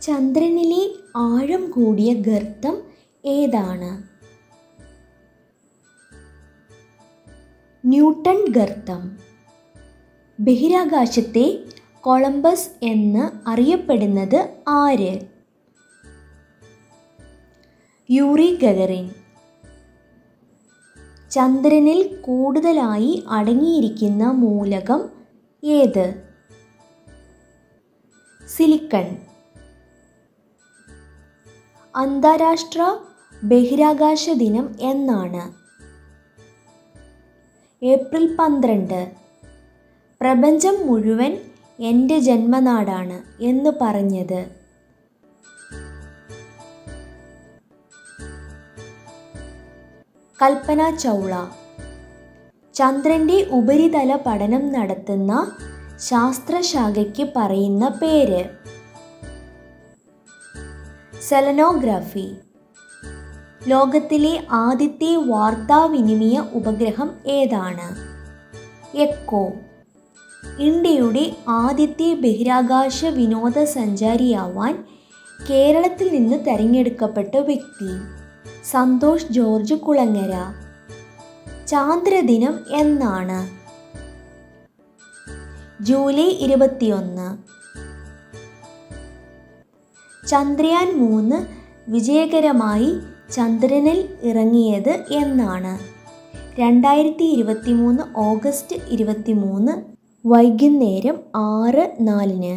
ചന്ദ്രനിലെ ആഴം കൂടിയ ഗർത്തം ഏതാണ്? ന്യൂട്ടൺ ഗർത്തം. ബഹിരാകാശത്തെ കൊളംബസ് എന്ന് അറിയപ്പെടുന്നത് ആര്? യൂറി ഗഗറിൻ. ചന്ദ്രനിൽ കൂടുതലായി അടങ്ങിയിരിക്കുന്ന മൂലകം ഏത്? സിലിക്കൺ. അന്താരാഷ്ട്ര ബഹിരാകാശ ദിനം എന്നാണ്? ഏപ്രിൽ 12. പ്രപഞ്ചം മുഴുവൻ എൻ്റെ ജന്മനാടാണ് എന്ന് പറഞ്ഞത്? കൽപ്പന ചൗള. ചന്ദ്രൻ്റെ ഉപരിതല പഠനം നടത്തുന്ന ശാസ്ത്രശാഖയ്ക്ക് പറയുന്ന പേര്? സെലനോഗ്രാഫി. ലോകത്തിലെ ആദ്യത്തെ വാർത്താവിനിമയ ഉപഗ്രഹം ഏതാണ്? എക്കോ. ഇന്ത്യയുടെ ആദ്യത്തെ ബഹിരാകാശ വിനോദസഞ്ചാരിയാവാൻ കേരളത്തിൽ നിന്ന് തിരഞ്ഞെടുക്കപ്പെട്ട വ്യക്തി? സന്തോഷ് ജോർജ് കുളങ്ങര. ചാന്ദ്രദിനം എന്നാണ്? ജൂലൈ 21. ചന്ദ്രയാൻ 3 വിജയകരമായി ചന്ദ്രനിൽ ഇറങ്ങിയത് എന്നാണ്? 2023 ഓഗസ്റ്റ് 23 വൈകുന്നേരം 6:04.